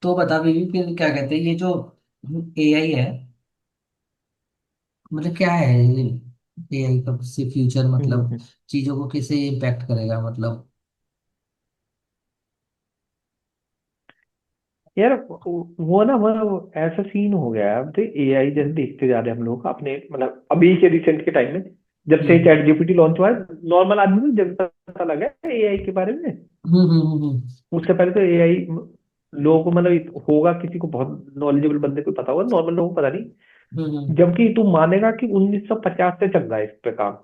तो बता बीबी, फिर क्या कहते हैं ये जो एआई है, मतलब क्या है ये एआई का से फ्यूचर, हम्म, मतलब चीजों को कैसे इम्पैक्ट करेगा मतलब। यार वो ना मतलब ऐसा सीन हो गया है अब तो एआई जैसे देखते जा रहे हैं हम लोग अपने मतलब अभी के रिसेंट के टाइम में। जब से हम्म चैट जीपीटी लॉन्च हुआ है नॉर्मल आदमी को जब पता लगा एआई के बारे में। उससे पहले तो एआई लोगों को मतलब होगा किसी को बहुत नॉलेजेबल बंदे को पता होगा, नॉर्मल लोगों को पता नहीं। हम्म जबकि तू मानेगा कि 1950 से चल रहा है इस पे काम।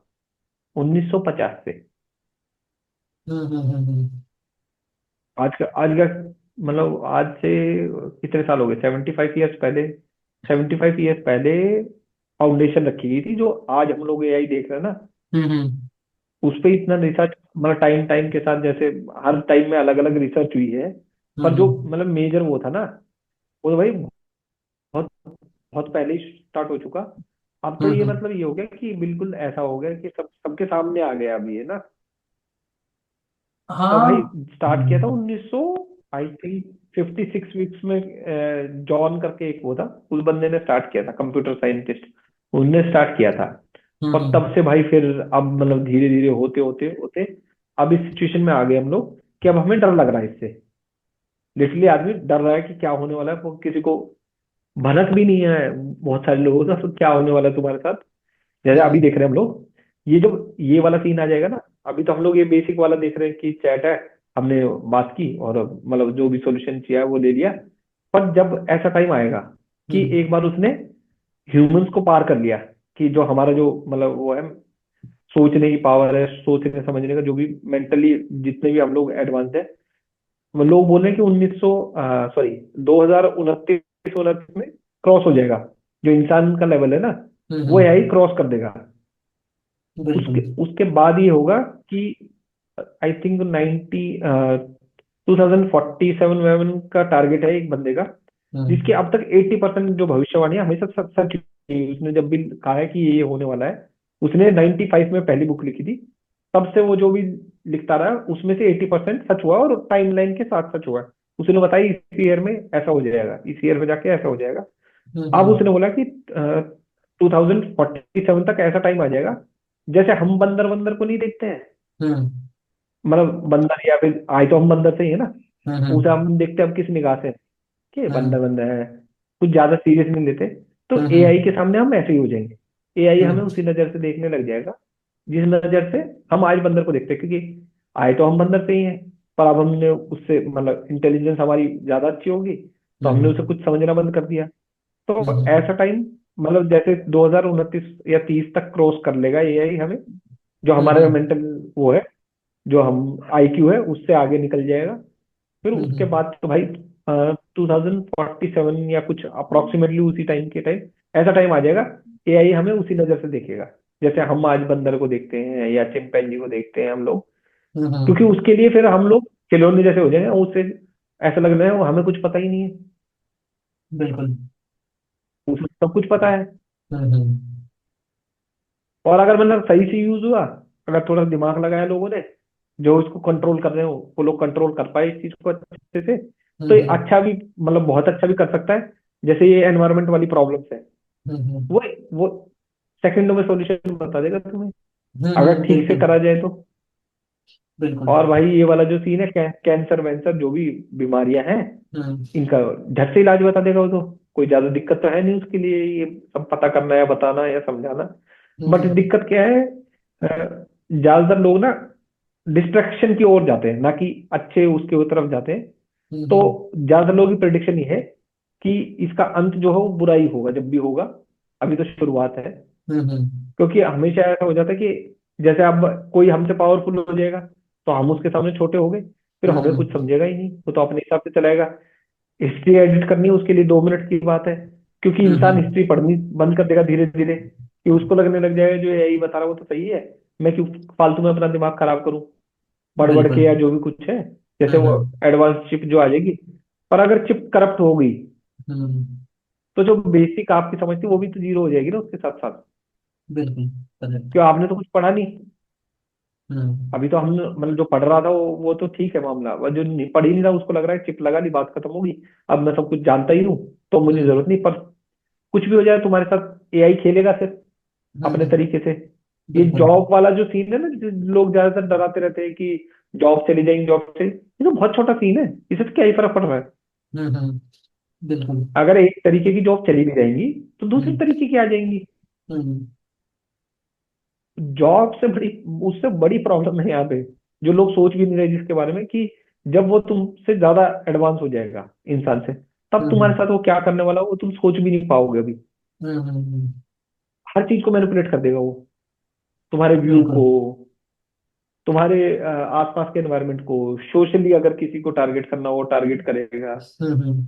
1950 से आज का मतलब आज से कितने साल हो गए, 75 ईयर्स पहले। 75 ईयर्स पहले फाउंडेशन रखी गई थी जो आज हम लोग एआई देख रहे हैं ना। हम्म उस पे इतना रिसर्च मतलब टाइम टाइम के साथ जैसे हर टाइम में अलग अलग रिसर्च हुई है। पर जो हम्म मतलब मेजर वो था ना, वो तो भाई बहुत बहुत पहले ही स्टार्ट हो चुका। अब तो ये हम्म। मतलब ये हो गया कि बिल्कुल ऐसा हो गया कि सब सबके सामने आ गया अभी है ना। और हाँ। भाई स्टार्ट किया था हम्म 1900 आई थिंक 56 वीक्स में। जॉन करके एक वो था, उस बंदे ने स्टार्ट किया था, कंप्यूटर साइंटिस्ट। उनने स्टार्ट किया था। और हम्म। तब से भाई फिर अब मतलब धीरे धीरे होते होते होते अब इस सिचुएशन में आ गए हम लोग कि अब हमें डर लग रहा है इससे। लिटरली आदमी डर रहा है कि क्या होने वाला है, वो किसी को भनक भी नहीं है बहुत सारे लोगों का तो क्या होने वाला है तुम्हारे साथ। जैसे अभी हम्म देख रहे हैं हम लोग, ये जो ये वाला सीन आ जाएगा ना। अभी तो हम लोग ये बेसिक वाला देख रहे हैं कि चैट है, हमने बात की और मतलब जो भी सॉल्यूशन चाहिए वो ले लिया। पर जब ऐसा टाइम आएगा कि हम्म एक बार उसने ह्यूमंस को पार कर लिया, कि जो हमारा जो मतलब वो है सोचने की पावर है, सोचने समझने का जो भी मेंटली जितने भी हम लोग एडवांस है। वो लोग बोल रहे हैं कि 1900 सॉरी 2029 उनतीस में क्रॉस हो जाएगा। जो इंसान का लेवल है ना वो हम्म। यही क्रॉस कर देगा। बिल्कुल। उसके उसके बाद ये होगा कि आई थिंक 2047 वेवन का टारगेट है एक बंदे का, जिसकी हम्म अब तक 80% जो भविष्यवाणी है हमेशा सच सच हुई है। उसने जब भी कहा है कि ये होने वाला है, उसने 95 में पहली बुक लिखी थी। तब से वो जो भी लिखता रहा उसमें से 80% सच हुआ और टाइमलाइन के साथ सच हुआ। उसने बताया इस ईयर में ऐसा हो जाएगा, इस ईयर में जाके ऐसा हो जाएगा। अब हम्म उसने बोला कि 2047 तक ऐसा टाइम आ जाएगा जैसे हम बंदर बंदर को नहीं देखते हैं। हम्म मतलब बंदर या फिर आए तो हम बंदर से ही है ना। उसे हम्म हम देखते हैं अब किस निगाह से कि बंदर हम्म बंदर है, कुछ ज्यादा सीरियस नहीं लेते। तो एआई हम्म के सामने हम ऐसे ही हो जाएंगे। एआई हमें हम्म उसी नजर से देखने लग जाएगा जिस नजर से हम आज बंदर को देखते हैं, क्योंकि आए तो हम बंदर से ही हैं। पर अब हमने उससे मतलब इंटेलिजेंस हमारी ज्यादा अच्छी होगी तो हमने उसे हम्म कुछ समझना बंद कर दिया। तो हम्म ऐसा टाइम मतलब जैसे 2029 या 30 तक क्रॉस कर लेगा एआई हमें। जो हमारे हम्म मेंटल वो है, जो हम आईक्यू है उससे आगे निकल जाएगा। फिर उसके हम्म बाद तो भाई 2047 या कुछ अप्रोक्सीमेटली उसी टाइम के टाइम ऐसा टाइम आ जाएगा एआई हमें उसी नजर से देखेगा जैसे हम आज बंदर को देखते हैं या चिंपैंजी को देखते हैं हम लोग। क्योंकि हम्म। उसके लिए फिर हम लोग खिलौने जैसे हो जाएंगे उससे। ऐसा लग रहा है वो हमें कुछ पता ही नहीं है, बिल्कुल। उसे सब कुछ पता है। हम्म और अगर मतलब सही से यूज हुआ, अगर थोड़ा दिमाग लगाया लोगों ने, जो इसको कंट्रोल कर रहे हो वो लोग कंट्रोल कर पाए इस चीज को अच्छे से, तो ये हम्म अच्छा भी मतलब बहुत अच्छा भी कर सकता है। जैसे ये एनवायरमेंट वाली प्रॉब्लम्स है, हम्म वो वो सेकंडों में सॉल्यूशन बता देगा तुम्हें अगर ठीक से बिल्कुल करा जाए तो। बिल्कुल। और भाई ये वाला जो सीन है कैंसर वैंसर जो भी बीमारियां हैं हम्म इनका झट से इलाज बता देगा वो तो। कोई ज्यादा दिक्कत तो है नहीं उसके लिए ये सब पता करना या बताना या समझाना। बट हम्म दिक्कत क्या है, ज्यादातर लोग ना डिस्ट्रक्शन की ओर जाते हैं ना कि अच्छे उसके तरफ जाते हैं। तो हम्म ज्यादातर लोगों की प्रेडिक्शन ये है कि इसका अंत जो है वो बुरा ही होगा जब भी होगा। अभी तो शुरुआत है। हम्म क्योंकि हमेशा ऐसा हो जाता है कि जैसे अब कोई हमसे पावरफुल हो जाएगा तो हम उसके सामने छोटे हो गए, फिर हमें कुछ हम्म समझेगा ही नहीं, वो तो अपने हिसाब से चलाएगा। हिस्ट्री एडिट करनी है उसके लिए 2 मिनट की बात है। क्योंकि इंसान हम्म हिस्ट्री पढ़नी बंद कर देगा धीरे धीरे, कि उसको लगने लग जाएगा जो यही बता रहा है वो तो सही है। मैं क्यों फालतू में अपना दिमाग खराब करूं पढ़ पढ़ बिल्कुल। के या जो भी कुछ है। जैसे वो हम्म एडवांस चिप जो आ जाएगी। पर अगर चिप करप्ट हो गई हम्म तो जो बेसिक आपकी समझ थी वो भी तो जीरो हो जाएगी ना उसके साथ साथ। बिल्कुल करेक्ट। क्यों आपने तो कुछ पढ़ा नहीं। हम्म। अभी तो हम मतलब जो पढ़ रहा था वो तो ठीक है मामला, वो जो नहीं पढ़ ही नहीं रहा उसको लग रहा है चिप लगा ली बात खत्म होगी, अब मैं सब कुछ जानता ही हूँ, तो मुझे हम्म। जरूरत नहीं। पर कुछ भी हो जाए तुम्हारे साथ एआई खेलेगा सिर्फ अपने हम्म। तरीके से। ये बिल्कुल। जॉब वाला जो सीन है ना, जो लोग ज्यादातर डराते रहते हैं कि जॉब चली जाएंगी, जॉब चली, ये तो बहुत छोटा सीन है, इससे तो क्या ही फर्क पड़ रहा है। हम्म। बिल्कुल। अगर एक तरीके की जॉब चली भी जाएंगी तो दूसरी हम्म। तरीके की आ जाएंगी। हम्म। जॉब से बड़ी, उससे बड़ी प्रॉब्लम है यहाँ पे, जो लोग सोच भी नहीं रहे जिसके बारे में, कि जब वो तुमसे ज्यादा एडवांस हो जाएगा इंसान से, तब तुम्हारे हम्म। साथ वो क्या करने वाला हो वो तुम सोच भी नहीं पाओगे अभी। हम्म। हर चीज को मैनिपुलेट कर देगा वो, तुम्हारे व्यू को, बिल्कुल। तुम्हारे आसपास के एनवायरनमेंट को, सोशली अगर किसी को टारगेट करना हो टारगेट करेगा। हम्म।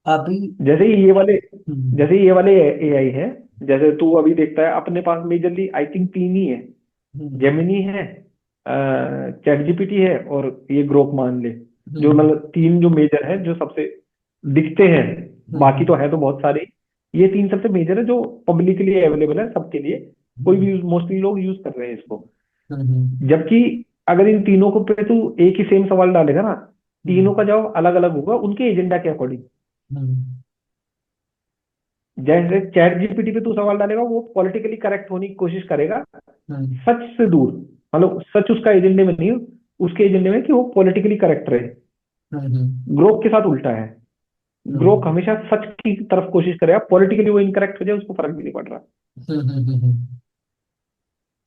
अभी। जैसे ही ये वाले हम्म। जैसे ये वाले एआई है, जैसे तू अभी देखता है अपने पास मेजरली आई थिंक तीन ही है। हम्म। जेमिनी है, चैट जीपीटी है, और ये ग्रोक मान ले। जो हम्म। मतलब तीन जो मेजर है जो सबसे दिखते हैं, बाकी तो हम्म। है तो बहुत सारे, ये तीन सबसे मेजर है जो पब्लिकली अवेलेबल है सबके लिए, कोई हम्म। भी मोस्टली लोग यूज कर रहे हैं इसको। हम्म। जबकि अगर इन तीनों को पे तू एक ही सेम सवाल डालेगा ना, तीनों का हम्म। जवाब अलग अलग होगा उनके एजेंडा के अकॉर्डिंग। हम्म। जैसे चैट जीपीटी पे तू सवाल डालेगा वो पॉलिटिकली करेक्ट होने की कोशिश करेगा, हम्म। सच से दूर, मतलब सच उसका एजेंडे में नहीं, उसके एजेंडे में कि वो पॉलिटिकली करेक्ट रहे। हम्म। ग्रोक के साथ उल्टा है, ग्रोक हम्म। हमेशा सच की तरफ कोशिश करेगा, पॉलिटिकली वो इनकरेक्ट हो जाए उसको फर्क भी नहीं पड़ रहा। हम्म।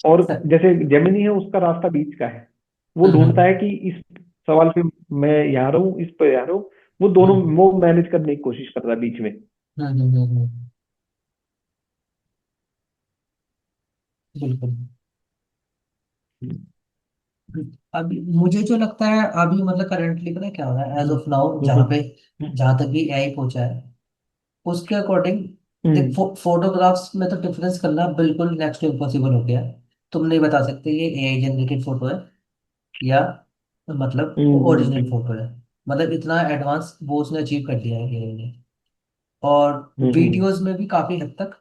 और सर। जैसे जेमिनी है उसका रास्ता बीच का है, वो ढूंढता हम्म। है कि इस सवाल पे मैं यहाँ रहूं, इस पे यहाँ रहूं, वो दोनों हम्म। वो मैनेज करने की कोशिश कर रहा है बीच में। बिल्कुल। अभी मुझे जो लगता है, अभी मतलब करंटली पता है क्या हो रहा है, एज हम्म ऑफ नाउ, हम्म जहाँ पे हम्म जहाँ तक भी एआई पहुंचा है उसके अकॉर्डिंग, देख हम्म फोटोग्राफ्स में तो डिफरेंस करना बिल्कुल नेक्स्ट टू इम्पॉसिबल हो गया है। तुम नहीं बता सकते ये एआई जनरेटेड फोटो है या मतलब हम्म ओरिजिनल हम्म फोटो है। मतलब इतना एडवांस वो उसने अचीव कर लिया है एआई ने। और हम्म, वीडियोस में भी काफी हद तक,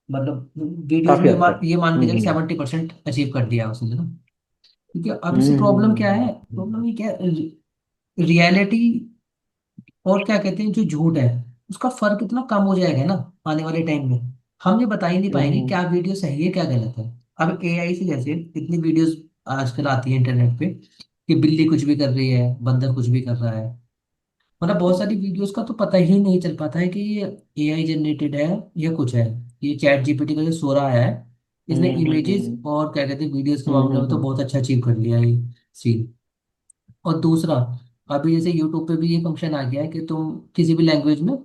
मतलब वीडियोस काफी में हद तक। ये मान के चल हम्म 70% अचीव कर दिया है उसने ना। क्योंकि अब इससे प्रॉब्लम क्या हम्म है, प्रॉब्लम ये क्या है, रियलिटी और क्या कहते हैं जो झूठ है उसका फर्क इतना कम हो जाएगा ना आने वाले टाइम में। हम ये बता ही नहीं पाएंगे हम्म क्या वीडियो सही है क्या गलत है। अब एआई से जैसे इतनी वीडियोस आजकल आती है इंटरनेट पे कि बिल्ली कुछ भी कर रही है, बंदर कुछ भी कर रहा है। मतलब बहुत सारी वीडियोस का तो पता ही नहीं चल पाता है कि ये एआई जनरेटेड है या कुछ है। ये चैट जीपीटी का जो सोरा है, इसने इमेजेस हम्म और क्या कहते हैं वीडियोस के हम्म मामले में तो हम्म बहुत अच्छा अचीव कर लिया है ये सीन। और दूसरा, अभी जैसे यूट्यूब पे भी ये फंक्शन आ गया है कि तुम किसी भी लैंग्वेज में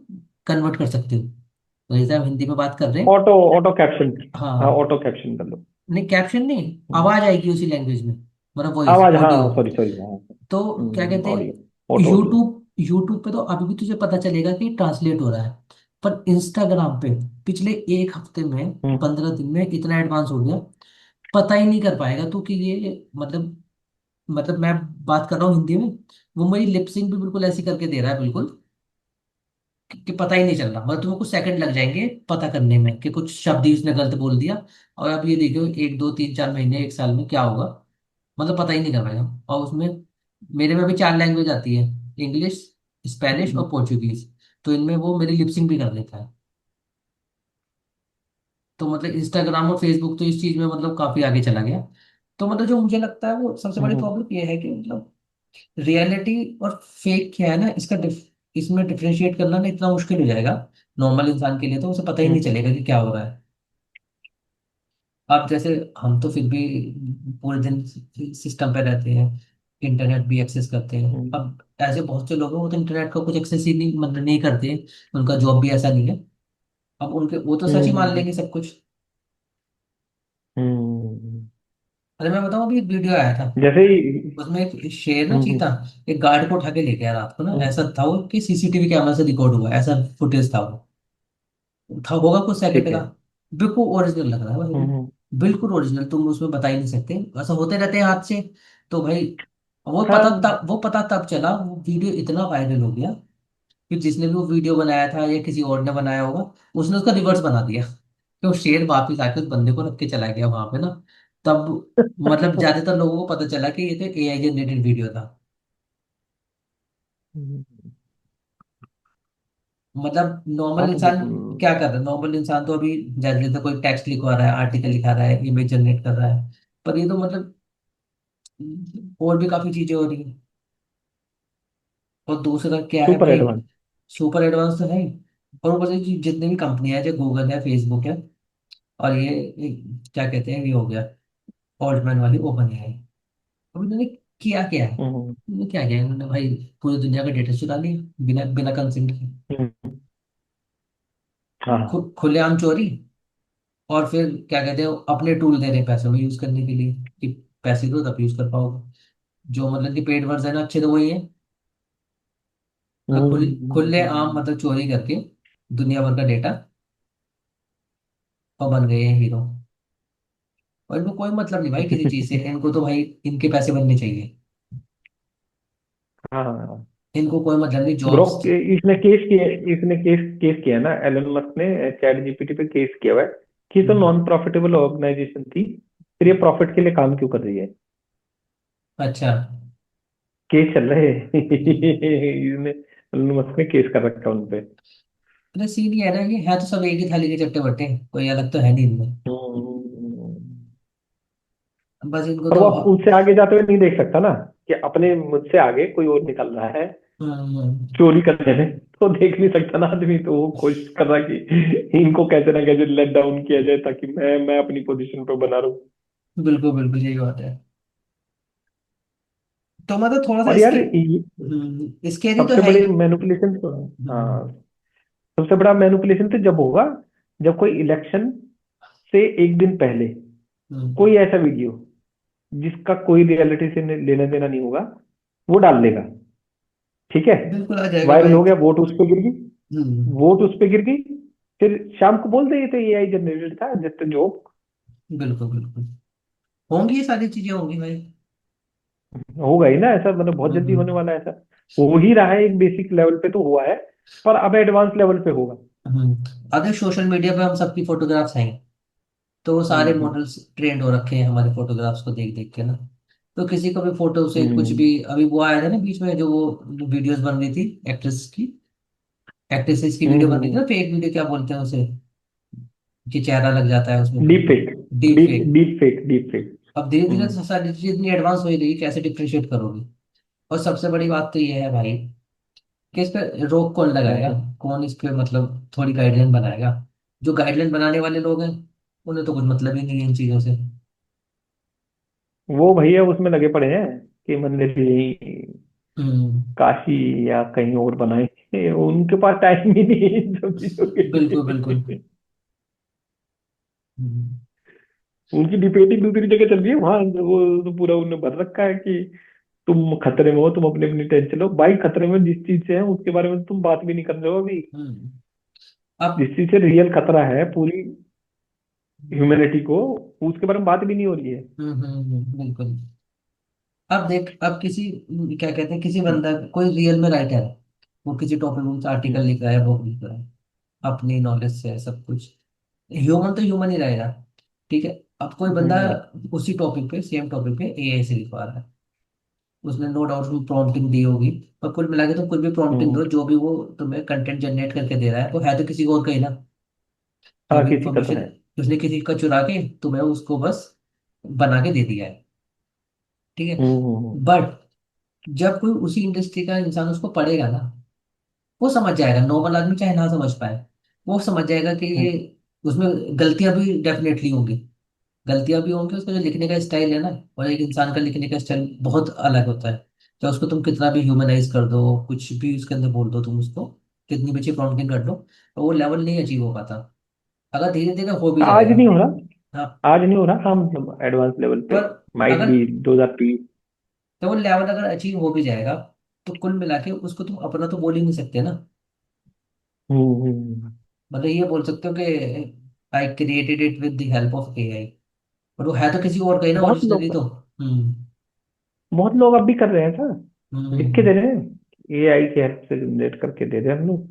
कन्वर्ट कर सकते हो। तो जैसे हम हिंदी में बात कर रहे हैं, ऑटो ऑटो कैप्शन। हाँ, हाँ, ऑटो कैप्शन कर लो। नहीं कैप्शन नहीं, हम्म, आवाज आएगी उसी लैंग्वेज में, मतलब वॉइस आवाज, हाँ ऑडियो। सॉरी सॉरी, हाँ। तो क्या कहते ऑडियो, हैं, ऑटो ऑडियो। यूट्यूब यूट्यूब पे तो अभी भी तुझे पता चलेगा कि ट्रांसलेट हो रहा है। पर इंस्टाग्राम पे पिछले एक हफ्ते में, हम्म 15 दिन में इतना एडवांस हो गया, पता ही नहीं कर पाएगा तू कि ये मतलब मैं बात कर रहा हूँ हिंदी में, वो मेरी लिपसिंग भी बिल्कुल ऐसी करके दे रहा है बिल्कुल कि पता ही नहीं चल रहा। मतलब तुम्हें कुछ सेकंड लग जाएंगे पता करने में कि कुछ शब्द ही उसने गलत बोल दिया। और अब ये देखो 1 2 3 4 महीने 1 साल में क्या होगा, मतलब पता ही नहीं कर पाएगा। और उसमें मेरे में भी 4 लैंग्वेज आती है, इंग्लिश, स्पेनिश हम्म और पोर्चुगीज। तो इनमें वो मेरी लिपसिंग भी कर लेता है। तो मतलब इंस्टाग्राम और फेसबुक तो इस चीज में मतलब काफी आगे चला गया। तो मतलब जो मुझे लगता है वो सबसे बड़ी हम्म प्रॉब्लम ये है कि मतलब रियलिटी और फेक क्या है ना, इसमें डिफरेंशिएट करना ना इतना मुश्किल हो जाएगा नॉर्मल इंसान के लिए, तो उसे पता ही नहीं हम्म चलेगा कि क्या हो रहा है। अब जैसे हम तो फिर भी पूरे दिन सिस्टम पे रहते हैं, इंटरनेट भी एक्सेस करते हैं। हम्म अब ऐसे बहुत से लोग हैं वो तो इंटरनेट का कुछ एक्सेस ही नहीं, मतलब नहीं करते, उनका जॉब भी ऐसा नहीं है। अब उनके वो तो सच ही मान हम्म लेंगे सब कुछ। हम्म। अरे मैं बताऊँ, अभी एक वीडियो आया था, जैसे ही उसमें एक शेर ना, हम्म चीता, एक गार्ड को उठा के लेके आया रात को ना, हम्म, ऐसा था वो कि सीसीटीवी कैमरा से रिकॉर्ड हुआ, ऐसा फुटेज था वो। था होगा कुछ सेकंड ठीक का, है। बिल्कुल ओरिजिनल लग रहा है भाई। हम्म बिल्कुल ओरिजिनल, तुम उसमें बता ही नहीं सकते, ऐसा होते रहते हैं हाथ से। तो भाई हाँ। वो पता तब चला, वो वीडियो इतना वायरल हो गया कि जिसने भी वो वीडियो बनाया था या किसी और ने बनाया होगा, उसने उसका रिवर्स बना दिया कि वो शेर वापिस आके उस बंदे को रख के चला गया वहां पे ना। तब मतलब ज्यादातर लोगों को पता चला कि ये तो एआई जनरेटेड वीडियो था। मतलब हाँ नॉर्मल तो इंसान क्या कर रहा है, नॉर्मल इंसान तो अभी जैसे कोई टेक्स्ट लिखवा रहा है, आर्टिकल लिखा रहा है, इमेज जनरेट कर रहा है। पर ये तो मतलब और भी काफी चीजें हो रही है। और दूसरा क्या है सुपर भाई, एडवांस। सुपर एडवांस तो है ही। और ऊपर से जितने भी कंपनियां हैं, जो गूगल है, फेसबुक है, और ये क्या कहते हैं, ये हो गया ऑल्टमैन वाली ओपन एआई। अब इन्होंने किया क्या है, हम्म। इन्होंने क्या किया, इन्होंने भाई पूरी दुनिया का डेटा चुरा लिया बिना बिना कंसेंट के। हम्म। हाँ। खुलेआम चोरी। और फिर क्या कहते हैं, अपने टूल दे रहे हैं पैसों में यूज करने के लिए, कि पैसे दो तब यूज कर पाओगे। जो मतलब कि पेड वर्जन है अच्छे तो वही है। खुले आम मतलब चोरी करके दुनिया भर का डेटा, और बन गए हैं हीरो। और इनको कोई मतलब नहीं भाई किसी चीज से, इनको तो भाई इनके पैसे बनने चाहिए। हाँ हाँ। इनको कोई मतलब नहीं जॉब्स। ग्रोक इसने केस किया ना, एलन मस्क ने चैट जीपीटी पे केस किया हुआ है कि ये तो नॉन प्रॉफिटेबल ऑर्गेनाइजेशन थी, फिर ये प्रॉफिट के लिए काम क्यों कर रही है। अच्छा। केस चल रहे हैं। इसने एलन मस्क ने केस कर रखा है उनपे। अरे सीन ये है ना, ये है तो सब एक ही थाली के चट्टे बट्टे, कोई अलग तो है नहीं इनमें। हम्म। बस इनको पर तो वो अब उनसे आगे जाते हुए नहीं देख सकता ना कि अपने मुझसे आगे कोई और निकल रहा है हम्म, चोरी करने में, तो देख नहीं सकता ना आदमी, तो वो कोशिश कर रहा है कि इनको कैसे ना कैसे लेट डाउन किया जाए ताकि मैं अपनी पोजीशन पे बना रहूं। बिल्कुल बिल्कुल यही बात है। तो मतलब थोड़ा सा और इसके यार ये स्केरी तो सबसे है ही। बड़ी मैनिपुलेशन तो, हम्म, हाँ, सबसे बड़ा मैनिपुलेशन तो जब होगा जब कोई इलेक्शन से एक दिन पहले हम्म, कोई ऐसा वीडियो जिसका कोई रियलिटी से लेना देना नहीं होगा वो डाल देगा। ठीक है, बिल्कुल आ जाएगा वायरल भाई। हो गया, वोट उस पर गिर गई, हम्म, वोट उस पर गिर गई, फिर शाम को बोल दे ये तो एआई जनरेटेड था, जस्ट जोक। बिल्कुल बिल्कुल होंगी, ये सारी चीजें होंगी भाई। होगा ही ना ऐसा, मतलब बहुत जल्दी होने हम्म, वाला है ऐसा। हो ही रहा है, एक बेसिक लेवल पे तो हुआ है, पर अब एडवांस लेवल पे होगा। अगर सोशल मीडिया पे हम सबकी फोटोग्राफ्स हैं, तो वो सारे हम्म। मॉडल्स ट्रेंड हो रखे हैं हमारे फोटोग्राफ्स को देख देख के ना। तो किसी को भी फोटो से कुछ हम्म। भी, अभी वो आया था ना बीच में, जो वो वीडियोस बन रही थी एक्ट्रेस की, एक्ट्रेसेस की वीडियो बन रही थी हम्म। ना, फेक वीडियो क्या बोलते हैं उसे, कि चेहरा लग जाता है उसमें डीप बिल्कुल। Fake. Deep deep fake. Deep fake deep fake. अब धीरे धीरे हम्म। सोसाइटी इतनी एडवांस हो ही रही है, कैसे डिफ्रेंशिएट करोगे। और सबसे बड़ी बात तो ये है भाई, कि इस पे रोक कौन लगाएगा, हम्म। कौन इस पे मतलब थोड़ी गाइडलाइन बनाएगा। जो गाइडलाइन बनाने वाले लोग हैं, उन्हें तो कुछ मतलब ही नहीं है इन चीजों से। वो भैया उसमें लगे पड़े हैं कि मंदिर यही हम्म, काशी या कहीं और बनाए, उनके पास टाइम ही नहीं है इन सब चीजों के बिल्कुल बिल्कुल। लिए। हम्म, उनकी डिबेटिंग दूसरी जगह चल रही है, वहां वो तो पूरा उन्होंने भर रखा है कि तुम खतरे में हो, तुम अपनी अपनी टेंशन लो भाई, खतरे में जिस चीज से है उसके बारे में तो तुम बात भी नहीं कर रहे हो अभी। हम्म। जिस अब चीज से रियल खतरा है पूरी ह्यूमैनिटी को, उसके बारे में बात भी नहीं हो रही है। बिल्कुल। अब देख, अब किसी क्या कहते हैं, किसी बंदा कोई रियल में राइटर है, वो किसी टॉपिक में आर्टिकल हम्म। लिख रहा है, बुक लिख रहा है, अपनी नॉलेज से है सब कुछ, ह्यूमन तो ह्यूमन ही रहेगा। ठीक है। अब कोई बंदा हम्म। उसी टॉपिक पे, सेम टॉपिक पे एआई से लिखवा रहा है, उसने नो डाउट उसमें प्रॉम्प्टिंग दी होगी। पर कुल मिला के तुम कुछ भी प्रॉम्प्टिंग हम्म। दो, जो भी वो तुम्हें कंटेंट जनरेट करके दे रहा है, वो है तो किसी और का ही ना। ये हाँ भी किसी का तो इंफॉर्मेशन है। उसने किसी का चुरा के तुम्हें उसको बस बना के दे दिया है। ठीक है। हम्म। बट जब कोई उसी इंडस्ट्री का इंसान उसको पढ़ेगा ना, वो समझ जाएगा, नॉर्मल आदमी चाहे ना समझ पाए, वो समझ जाएगा कि हम्म। ये, उसमें गलतियां भी डेफिनेटली होंगी। गलतियां भी होंगी, उसका जो लिखने का स्टाइल है ना, और एक इंसान का लिखने का स्टाइल बहुत अलग होता है। तो उसको तुम कितना भी ह्यूमनाइज कर दो, कुछ भी उसके अंदर बोल दो तुम उसको, कितनी भी अच्छी प्रॉम्प्टिंग कर लो, तो वो लेवल नहीं अचीव हो पाता। अगर धीरे धीरे हो भी आज जाएगा। नहीं हो रहा, हाँ। आज नहीं हो रहा, हाँ मतलब एडवांस लेवल पे पर माइट अगर, भी 2030। तो वो लेवल अगर अचीव हो भी जाएगा, तो कुल मिला के उसको तुम अपना तो बोल ही नहीं सकते ना। हम्म। मतलब ये बोल सकते हो कि I created it with the help of AI, और वो है तो किसी और का ही ना बहुत ओरिजिनली लोग तो। हम्म, बहुत लोग अब भी कर रहे हैं ऐसा, लिख के दे हम्म, रहे हैं, एआई की हेल्प से जनरेट करके दे रहे हैं हम लोग।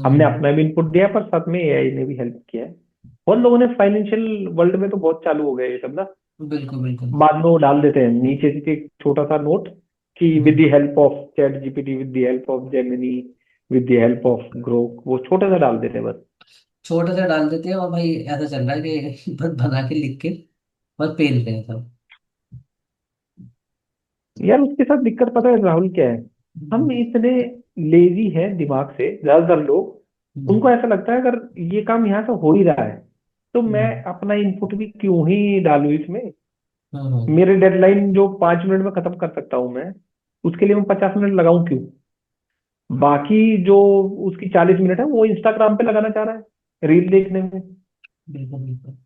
हमने हम्म, अपना भी इनपुट दिया है, पर साथ में एआई ने भी हेल्प किया है। बहुत लोगों ने फाइनेंशियल वर्ल्ड में तो बहुत चालू हो गया ये सब ना, बिल्कुल बिल्कुल। बाद में वो डाल देते हैं नीचे से एक छोटा सा नोट कि with hmm, the help of chat GPT, with the help of Gemini, with the help of Grok, वो छोटा सा डाल देते हैं बस। छोटे से डाल देते हैं और भाई ऐसा चल रहा है कि बस बना के लिख के बस पेलते हैं सब। यार उसके साथ दिक्कत पता है राहुल क्या है? हम हम्म, इतने लेजी हैं दिमाग से, ज्यादातर लोग, हम्म, उनको ऐसा लगता है अगर ये काम यहाँ से हो ही रहा है तो मैं हम्म, अपना इनपुट भी क्यों ही डालूं इसमें। हम्म, मेरे डेडलाइन जो 5 मिनट में खत्म कर सकता हूँ मैं, उसके लिए मैं 50 मिनट लगाऊं क्यों? बाकी जो उसकी 40 मिनट है वो इंस्टाग्राम पे लगाना चाह रहा है रील देखने में। बिल्कुल बिल्कुल।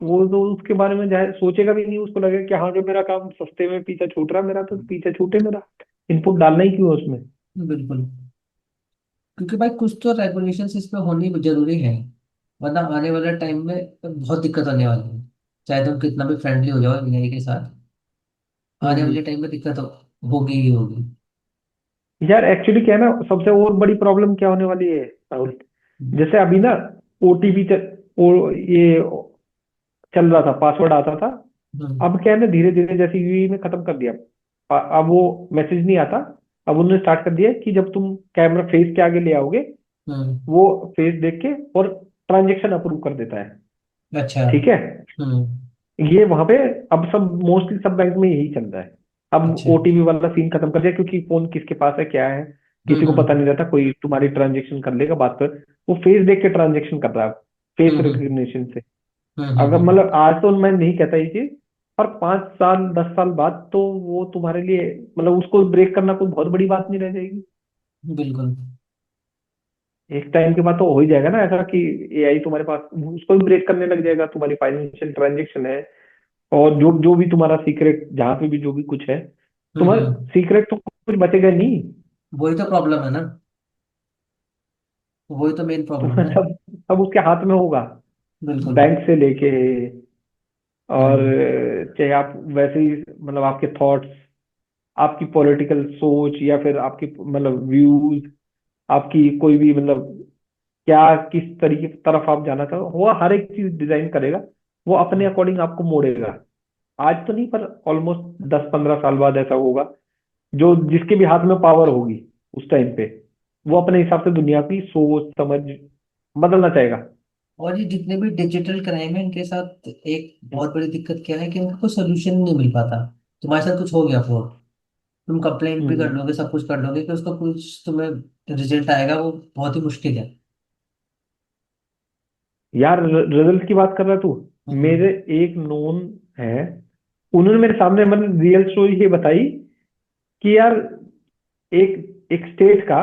वो तो उसके बारे में सोचेगा भी नहीं, उसको लगेगा कि हाँ जो मेरा काम सस्ते में पीछा छूट रहा है मेरा, तो पीछा छूटे मेरा, इनपुट डालना ही क्यों है उसमें। बिल्कुल क्योंकि भाई कुछ तो रेगुलेशन इस पे होनी जरूरी है, वरना आने वाले टाइम में बहुत दिक्कत आने वाली है। चाहे तुम कितना भी फ्रेंडली हो जाओ एआई के साथ, आने हम्म। वाले टाइम में दिक्कत होगी ही होगी। यार एक्चुअली क्या है ना, सबसे और बड़ी प्रॉब्लम क्या होने वाली है राहुल? हम्म, जैसे अभी ना ओटीपी ये चल रहा था, पासवर्ड आता था। हम्म, अब क्या है ना, धीरे धीरे जैसे यूई में खत्म कर दिया, अब वो मैसेज नहीं आता। अब उन्होंने स्टार्ट कर दिया है कि जब तुम कैमरा फेस के आगे ले आओगे, हम्म, वो फेस देख के और ट्रांजेक्शन अप्रूव कर देता है। अच्छा। ठीक है, हम्म, ये वहां पे अब सब मोस्टली सब बैंक में यही चल रहा है। अब अच्छा। ओटीपी वाला सीन खत्म कर दिया, क्योंकि फोन किसके पास है क्या है किसी को पता हम्म, नहीं रहता, कोई तुम्हारी ट्रांजेक्शन कर लेगा बात कर। वो फेस देख के ट्रांजेक्शन कर रहा है, फेस हम्म, रिकग्निशन से। अगर हम्म, मतलब आज तो मैं नहीं कहता ये चीज, पर 5 साल 10 साल बाद तो वो तुम्हारे लिए, मतलब उसको ब्रेक करना कोई बहुत बड़ी बात नहीं रह जाएगी। बिल्कुल एक टाइम के बाद तो हो ही जाएगा ना ऐसा कि एआई तुम्हारे पास उसको भी ब्रेक करने लग जाएगा, तुम्हारी फाइनेंशियल ट्रांजेक्शन है और जो जो भी तुम्हारा सीक्रेट, जहां पे भी जो भी कुछ है, तुम्हारा हम्म, सीक्रेट तो कुछ बचेगा नहीं। वही तो प्रॉब्लम है ना, वही तो मेन प्रॉब्लम तुम्हारा है। सब उसके हाथ में होगा, बिल्कुल। बैंक से लेके, और हम्म, चाहे आप वैसे ही मतलब आपके थॉट्स, आपकी पॉलिटिकल सोच, या फिर आपकी मतलब व्यूज, आपकी कोई भी मतलब क्या किस तरीके की तरफ आप जाना चाहो, वो हर एक चीज डिजाइन करेगा, वो अपने अकॉर्डिंग आपको मोड़ेगा। आज तो नहीं, पर ऑलमोस्ट 10-15 साल बाद ऐसा होगा, जो जिसके भी हाथ में पावर होगी उस टाइम पे, वो अपने हिसाब से दुनिया की सोच समझ बदलना चाहेगा। और ये जितने भी डिजिटल क्राइम है इनके साथ एक बहुत बड़ी दिक्कत क्या है कि इनको कोई सोल्यूशन नहीं मिल पाता। तुम्हारे साथ कुछ हो गया फ्रॉड, तुम कंप्लेंट भी कर हम्म। लोगे, सब कुछ कर लोगे, कि उसका कुछ तुम्हें रिजल्ट आएगा वो बहुत ही मुश्किल है। यार रिजल्ट की बात कर रहा है तू? हम्म, मेरे एक नोन है, उन्होंने मेरे सामने मतलब रियल स्टोरी ये बताई कि यार एक एक स्टेट का,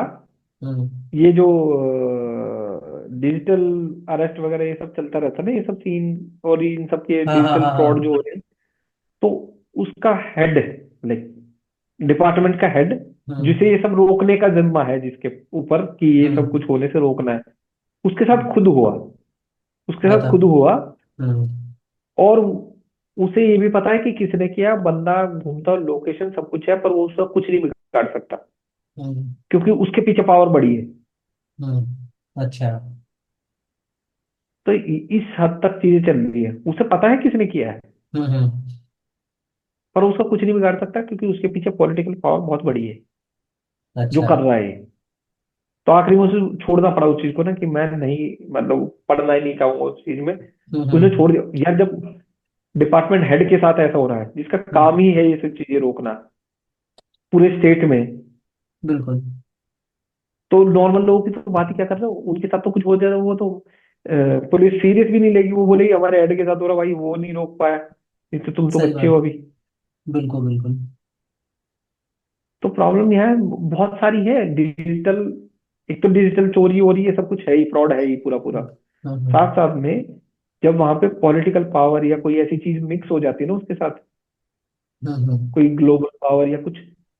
हम्म, ये जो डिजिटल अरेस्ट वगैरह ये सब चलता रहता है ना, ये सब सीन, और इन सब के हाँ हाँ डिजिटल हाँ फ्रॉड जो हाँ। हो रहे हैं, तो उसका हेड, लाइक डिपार्टमेंट का हेड, हम्म, जिसे ये सब रोकने का जिम्मा है, जिसके ऊपर कि ये सब हम्म, कुछ होने से रोकना है, उसके साथ हम्म, खुद हुआ, उसके साथ बता। खुद हुआ। हम्म, और उसे ये भी पता है कि किसने किया, बंदा घूमता, लोकेशन सब कुछ है, पर वो उसका कुछ नहीं बिगाड़ सकता, हम्म, क्योंकि उसके पीछे पावर बड़ी है। अच्छा। तो इस हद तक चीजें चल रही है, उसे पता है किसने किया है, हम्म, पर उसका कुछ नहीं बिगाड़ सकता, क्योंकि उसके पीछे पॉलिटिकल पावर बहुत बड़ी है जो अच्छा। कर रहा है। तो आखिरी में उसे छोड़ना पड़ा उस चीज को ना, कि मैं नहीं, मतलब पढ़ना ही नहीं चाहूंगा उस चीज में। हम्म, उसने छोड़ दिया यार, जब डिपार्टमेंट हेड के साथ ऐसा हो रहा है, जिसका काम हम्म, ही है ये सब चीजें रोकना पूरे स्टेट में, बिल्कुल तो नॉर्मल लोगों की तो बात ही क्या कर रहे हो, उनके साथ तो कुछ हो जाए वो तो पुलिस सीरियस भी नहीं लेगी, वो बोलेगी हमारे हेड के साथ हो रहा, भाई वो नहीं रोक पाया, इससे तुम तो सही बच्चे हो बात। अभी। बिल्कुल बिल्कुल। तो प्रॉब्लम यह है, बहुत सारी है डिजिटल, एक तो डिजिटल चोरी हो रही है, सब कुछ है ही, फ्रॉड है ही पूरा पूरा। हम्म, साथ साथ में जब वहां पे पॉलिटिकल पावर या कोई ऐसी चीज मिक्स हो जाती है ना उसके साथ, कोई ग्लोबल पावर या कुछ,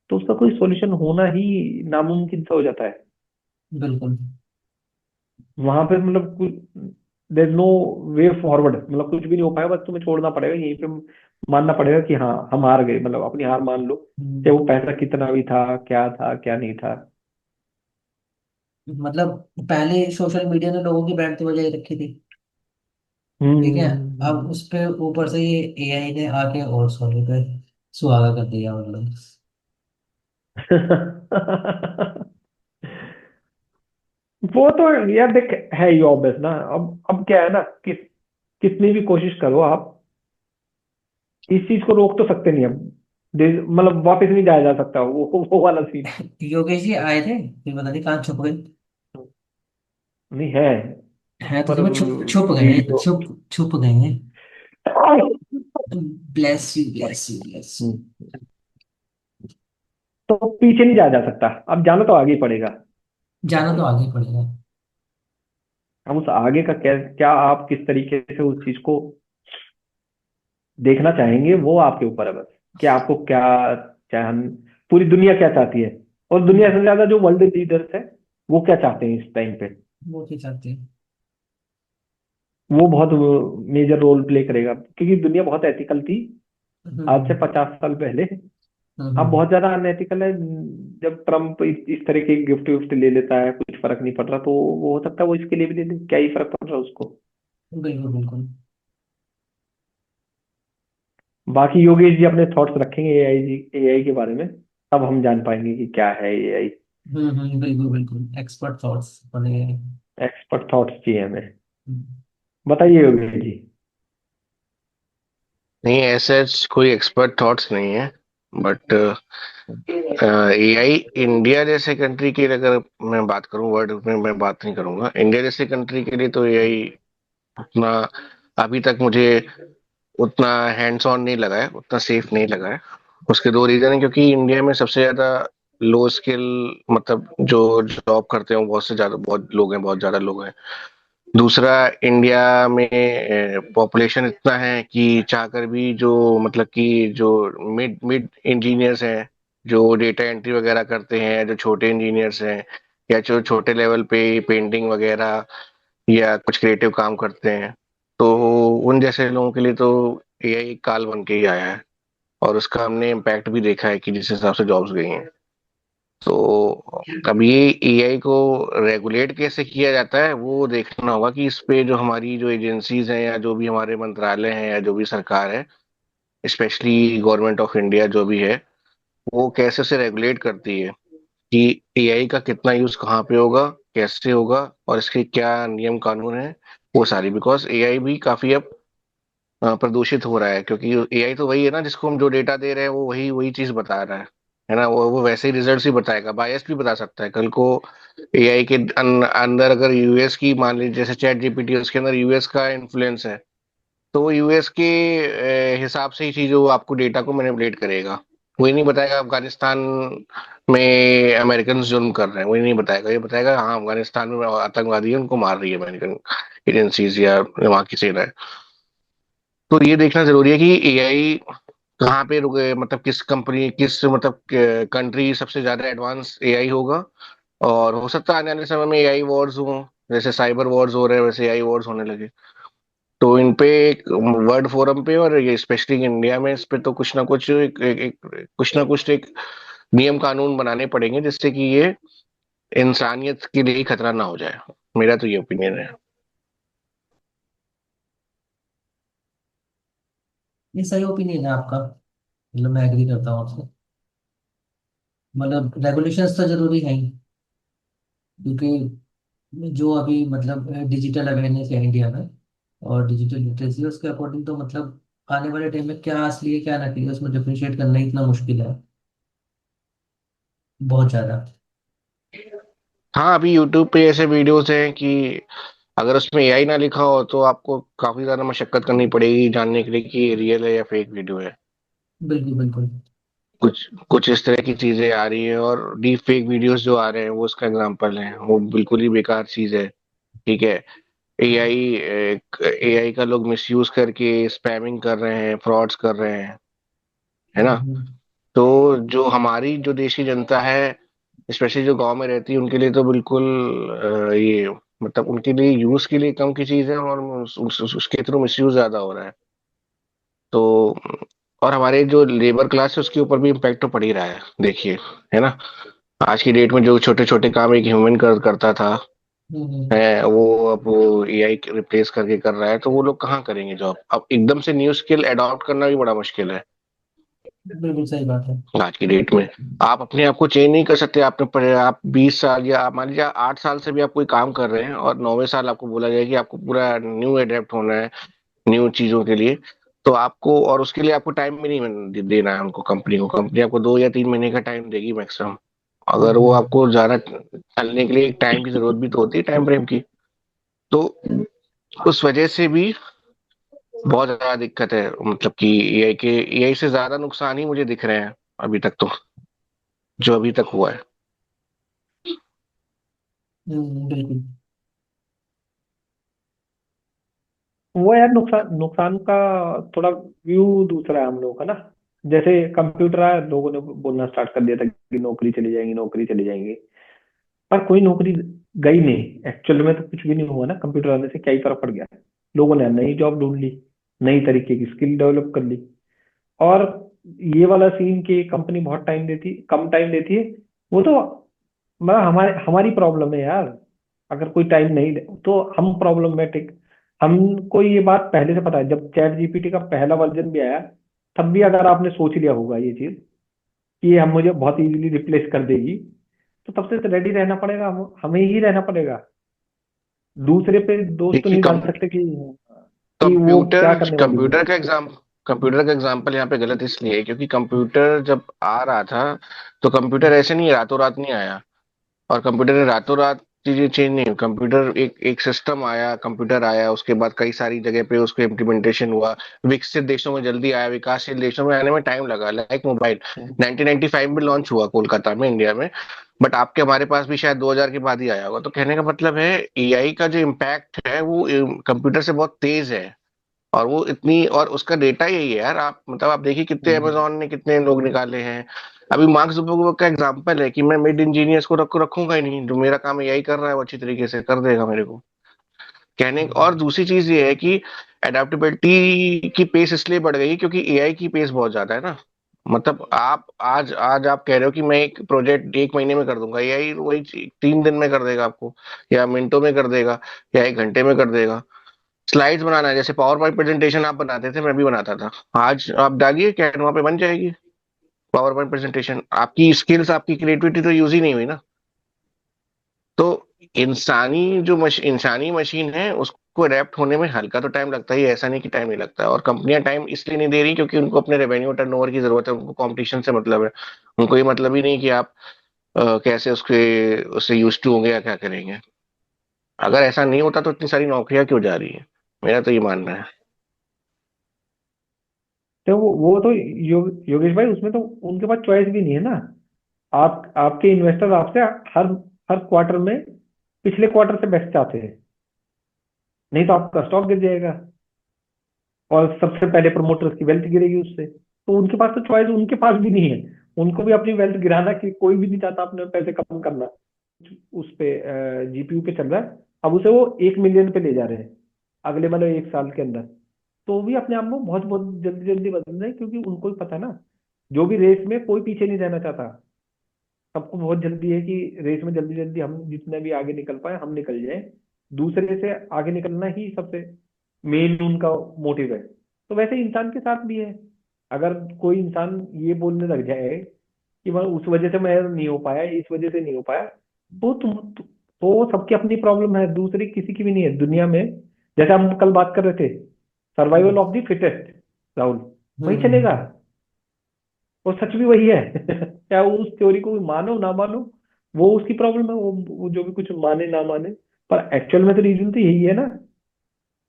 तो उसका कोई सॉल्यूशन होना ही नामुमकिन सा हो जाता है। बिल्कुल वहां पे मतलब कुछ, देर नो वे फॉरवर्ड, मतलब कुछ भी नहीं हो पाएगा, बस तुम्हें छोड़ना पड़ेगा यहीं पे, मानना पड़ेगा कि हाँ हम हार गए, मतलब अपनी हार मान लो, चाहे वो पैसा कितना भी था क्या नहीं था। मतलब पहले सोशल मीडिया ने लोगों की बैंड तो बजाई रखी थी। ठीक है। अब हम्म। उस पे ऊपर से ये एआई ने आके और सोने पे सुहागा कर दिया मतलब। वो तो यार देख, है ही ऑब्वियस ना। अब क्या है ना, कितनी भी कोशिश करो आप, इस चीज को रोक तो सकते नहीं अब। मतलब वापस नहीं जाया जा सकता, वो वाला सीन। योगेश जी आए थे, फिर पता नहीं कहाँ छुप गए। नहीं है, है तो पर तुम्हें छुप छुप गए हैं, वीडियो। छुप छुप गए हैं। Bless you bless you bless you. तो पीछे नहीं जाया जा सकता, अब जाना तो आगे ही पड़ेगा। जाना तो आगे ही पड़ेगा। अब उस आगे का क्या क्या आप किस तरीके से उस चीज को देखना चाहेंगे, वो आपके ऊपर है बस। कि आपको क्या चाह, पूरी दुनिया क्या चाहती है, और दुनिया से ज्यादा जो वर्ल्ड लीडर्स है, वो क्या चाहते हैं इस टाइम पे। वो क्या चाहते हैं। वो बहुत मेजर रोल प्ले करेगा, क्योंकि दुनिया बहुत एथिकल थी आज से हम्म 50 साल पहले। हम्म अब हम्म, बहुत ज्यादा अनएथिकल है। जब ट्रम्प इस तरह के गिफ्ट विफ्ट ले लेता है, कुछ फर्क नहीं पड़ रहा, तो वो हो सकता है वो इसके लिए भी ले ले, क्या ही फर्क पड़ रहा है उसको। बिल्कुल बिल्कुल। बाकी योगेश जी अपने थॉट्स रखेंगे एआई के बारे में, तब हम जान पाएंगे कि क्या है एआई। बिल्कुल बिल्कुल, एक्सपर्ट थॉट्स बने हैं। एक्सपर्ट थॉट्स चाहिए हमें। हम्म बताइए योगेश जी। नहीं, ऐसे कोई एक्सपर्ट थॉट्स नहीं है। बट एआई इंडिया जैसे कंट्री के लिए, अगर मैं बात करूं वर्ल्ड में, मैं बात नहीं करूंगा, इंडिया जैसे कंट्री के लिए तो एआई उतना अभी तक मुझे उतना हैंड्स ऑन नहीं लगा है, उतना सेफ नहीं लगा है। उसके दो रीजन है, क्योंकि इंडिया में सबसे ज्यादा लो स्किल, मतलब जो जॉब करते हैं वो बहुत लोग हैं, बहुत ज्यादा लोग हैं। दूसरा, इंडिया में पॉपुलेशन इतना है कि चाहकर भी जो, मतलब कि जो मिड मिड इंजीनियर्स हैं, जो डेटा एंट्री वगैरह करते हैं, जो छोटे इंजीनियर्स हैं, या जो छोटे लेवल पे पेंटिंग वगैरह या कुछ क्रिएटिव काम करते हैं, तो उन जैसे लोगों के लिए तो एआई काल बन के ही आया है। और उसका हमने इम्पैक्ट भी देखा है कि जिस हिसाब से जॉब्स गई हैं। तो अब ये एआई को रेगुलेट कैसे किया जाता है, वो देखना होगा कि इस पे जो हमारी जो एजेंसीज हैं, या जो भी हमारे मंत्रालय हैं, या जो भी सरकार है, स्पेशली गवर्नमेंट ऑफ इंडिया जो भी है, वो कैसे उसे रेगुलेट करती है कि एआई का कितना यूज कहाँ पे होगा, कैसे होगा, और इसके क्या नियम कानून है। वो सारी, बिकॉज एआई भी काफी अब प्रदूषित हो रहा है, क्योंकि एआई तो वही है ना, जिसको हम जो डेटा दे रहे हैं वो वही वही चीज बता रहा है ना। वो वैसे ही रिजल्ट्स ही बताएगा, बायस भी बता सकता है कल को। एआई के अंदर अगर यूएस की, मान लीजिए जैसे चैट जीपीटी, उसके अंदर यूएस का इन्फ्लुएंस है, तो वो यूएस के हिसाब से ही चीजों वो आपको डेटा को मैनिपुलेट करेगा। वही नहीं बताएगा अफगानिस्तान में अमेरिकन जुल्म कर रहे हैं, वही नहीं बताएगा। ये बताएगा हाँ, अफगानिस्तान में आतंकवादी है, उनको मार रही है अमेरिकन एजेंसीज या वहां की सेना है। तो ये देखना जरूरी है कि एआई कहाँ पे रुके, मतलब किस कंपनी, किस मतलब कंट्री सबसे ज्यादा एडवांस एआई होगा। और हो सकता है आने वाले समय में एआई वॉर्स हो, जैसे साइबर वॉर्स हो रहे हैं वैसे एआई वॉर्स होने लगे। तो इन पे एक वर्ल्ड फोरम पे, और ये स्पेशली इंडिया में, इस पे तो कुछ ना कुछ कुछ ना कुछ एक नियम कानून बनाने पड़ेंगे, जिससे कि ये इंसानियत के लिए खतरा ना हो जाए। मेरा तो ये ओपिनियन है। ये सही ओपिनियन है आपका, मतलब मैं एग्री करता हूँ आपसे। मतलब रेगुलेशंस तो जरूरी है ही, क्योंकि जो अभी मतलब डिजिटल अवेयरनेस है इंडिया में और डिजिटल लिटरेसी, उसके अकॉर्डिंग तो मतलब आने वाले टाइम में क्या असली है क्या नकली है उसमें डिफरेंशिएट करना ही इतना मुश्किल है, बहुत ज्यादा। हाँ, अभी यूट्यूब पे ऐसे वीडियोस हैं कि अगर उसमें एआई ना लिखा हो तो आपको काफी ज्यादा मशक्कत करनी पड़ेगी जानने के लिए कि ये रियल है या फेक वीडियो है। बिल्कुल बिल्कुल। कुछ कुछ इस तरह की चीजें आ रही है, और डीप फेक वीडियोस जो आ रहे हैं वो उसका एग्जांपल है, वो बिल्कुल ही बेकार चीज है। ठीक है। एआई एआई का लोग मिसयूज करके स्पैमिंग कर रहे हैं, फ्रॉड्स कर रहे हैं, है ना। हम्म, तो जो हमारी जो देश की जनता है, स्पेशली जो गांव में रहती है, उनके लिए तो बिल्कुल ये, मतलब उनके लिए यूज के लिए कम की चीज है, और उसके थ्रू मिसयूज ज्यादा हो रहा है। तो और हमारे जो लेबर क्लास है उसके ऊपर भी इम्पैक्ट तो पड़ ही रहा है, देखिए, है ना। आज की डेट में जो छोटे छोटे काम एक ह्यूमन करता था, हम्म। है वो, अब वो एआई रिप्लेस करके कर रहा है, तो वो लोग कहाँ करेंगे जॉब? अब एकदम से न्यू स्किल अडॉप्ट करना भी बड़ा मुश्किल है बिल्कुल सही बात है। आज की डेट में। आप अपने आप को चेंज नहीं कर सकते। आपने पढ़े, आप 20 साल या आप मान लीजिए 8 साल से भी आप कोई काम कर रहे हैं और 9वें साल आपको बोला जाए कि आपको पूरा न्यू अडेप्ट होना है न्यू चीजों के लिए, तो आपको, और उसके लिए आपको टाइम भी नहीं देना है उनको, कंपनी आपको 2 या 3 महीने का टाइम देगी मैक्सिमम। अगर वो हम्म। आपको ज्यादा चलने के लिए एक टाइम की जरूरत भी तो होती है, टाइम फ्रेम की। तो उस वजह से भी बहुत ज्यादा दिक्कत है, मतलब कि एआई से ज्यादा नुकसान ही मुझे दिख रहे हैं अभी तक तो, जो अभी तक हुआ है। बिल्कुल। वो यार नुकसान नुकसान का थोड़ा व्यू दूसरा है हम लोगों का ना। जैसे कंप्यूटर आया, लोगों ने बोलना स्टार्ट कर दिया था कि नौकरी चली जाएंगी, नौकरी चली जाएंगी। पर कोई नौकरी गई नहीं, एक्चुअल में तो कुछ भी नहीं हुआ ना। कंप्यूटर आने से क्या ही फर्क पड़ गया? लोगों ने नई जॉब ढूंढ ली, नई तरीके की स्किल डेवलप कर ली। और ये वाला सीन कि कंपनी बहुत टाइम देती, कम टाइम देती है, वो तो मैं हमारे हमारी प्रॉब्लम है यार। अगर कोई टाइम नहीं दे तो हम प्रॉब्लमेटिक। हमको ये बात पहले से पता है, जब चैट जीपीटी का पहला वर्जन भी आया, तब भी अगर आपने सोच लिया होगा ये चीज कि ये हम मुझे बहुत इजीली रिप्लेस कर देगी, तो तब से रेडी रहना पड़ेगा, हमें ही रहना पड़ेगा। दूसरे पे दोस्त तो देखिए, नहीं डाल सकते कि वो क्या कंप्यूटर करने वाली है। कंप्यूटर का एग्जाम कंप्यूटर का एग्जाम्पल यहाँ पे गलत इसलिए है क्योंकि कंप्यूटर जब आ रहा था, तो कंप्यूटर ऐसे नहीं रातों रात नहीं आया। और कंप्यूटर ने रातों रात चीजें चेंज नहीं हुई। कंप्यूटर एक एक सिस्टम आया, कंप्यूटर आया, उसके बाद कई सारी जगह पे उसको इम्प्लीमेंटेशन हुआ। विकसित देशों में जल्दी आया, विकासशील देशों में आने में टाइम लगा। लाइक मोबाइल हम्म। 1995 में लॉन्च हुआ कोलकाता में, इंडिया में। बट आपके हमारे पास भी शायद 2000 के बाद ही आया होगा। तो कहने का मतलब है, एआई का जो इम्पैक्ट है वो कंप्यूटर से बहुत तेज है। और वो इतनी, और उसका डेटा यही है यार। आप मतलब आप देखिए कितने हम्म। अमेजोन ने कितने लोग निकाले हैं। अभी मार्क जुकरबर्ग का एग्जांपल है कि मैं मिड इंजीनियर्स को रखूंगा ही नहीं, जो मेरा काम यही कर रहा है वो अच्छी तरीके से कर देगा मेरे को। कहने, और हम्म। दूसरी चीज ये है कि एडेप्टेबिलिटी की पेस इसलिए बढ़ गई है क्योंकि एआई की पेस बहुत ज्यादा है ना। मतलब आप आज आज आप कह रहे हो कि मैं एक प्रोजेक्ट 1 महीने में कर दूंगा, एआई वही 3 दिन में कर देगा आपको, या मिनटों में कर देगा, या 1 घंटे में कर देगा। स्लाइड्स बनाना है, जैसे पावर पॉइंट प्रेजेंटेशन आप बनाते थे, मैं भी बनाता था, आज आप डालिए कैनवा पे बन जाएगी पावर पॉइंट प्रेजेंटेशन। आपकी स्किल्स, आपकी क्रिएटिविटी तो यूज ही नहीं हुई ना। तो इंसानी मशीन है, उसको अडेप्ट होने में हल्का तो टाइम लगता ही है, ऐसा नहीं कि टाइम नहीं लगता है। और कंपनियां टाइम इसलिए नहीं दे रही क्योंकि उनको अपने रेवेन्यू टर्नओवर की जरूरत है, उनको कंपटीशन से मतलब है। उनको ये मतलब ही नहीं कि आप कैसे उससे यूज टू होंगे या क्या करेंगे। अगर ऐसा नहीं होता तो इतनी सारी नौकरियां क्यों जा रही है? मेरा तो ये मानना है। तो वो तो योगेश भाई, उसमें तो उनके पास चॉइस भी नहीं है ना। आपके इन्वेस्टर आपसे हर हर क्वार्टर में पिछले क्वार्टर से बेस्ट चाहते हैं, नहीं तो आपका स्टॉक गिर जाएगा और सबसे पहले प्रमोटर्स की वेल्थ गिरेगी उससे। तो उनके पास तो चॉइस उनके पास भी नहीं है। उनको भी अपनी वेल्थ गिराना, कि कोई भी नहीं चाहता अपने पैसे कम करना। उस पे जीपीयू पे चल रहा है, अब उसे वो 1 मिलियन पे ले जा रहे हैं अगले मतलब 1 साल के अंदर। तो भी अपने आप में बहुत बहुत जल्दी जल्दी बदल रहे हैं, क्योंकि उनको भी पता है ना, जो भी रेस में कोई पीछे नहीं रहना चाहता। सबको बहुत जल्दी है कि रेस में जल्दी जल्दी हम जितने भी आगे निकल पाए हम निकल जाएं। दूसरे से आगे निकलना ही सबसे मेन उनका मोटिव है। तो वैसे इंसान के साथ भी है। अगर कोई इंसान ये बोलने लग जाए कि वह उस वजह से मैं नहीं हो पाया, इस वजह से नहीं हो पाया, तो सबकी अपनी प्रॉब्लम है, दूसरी किसी की भी नहीं है दुनिया में। जैसे हम कल बात कर रहे थे, survival hmm. Of the fittest, Rahul, वही चलेगा। हम्म। और सच भी वही है। चाहे वो उस थ्योरी को मानो ना मानो, वो उसकी प्रॉब्लम है, वो जो भी कुछ माने ना माने, पर एक्चुअल में तो रीजन तो यही है ना।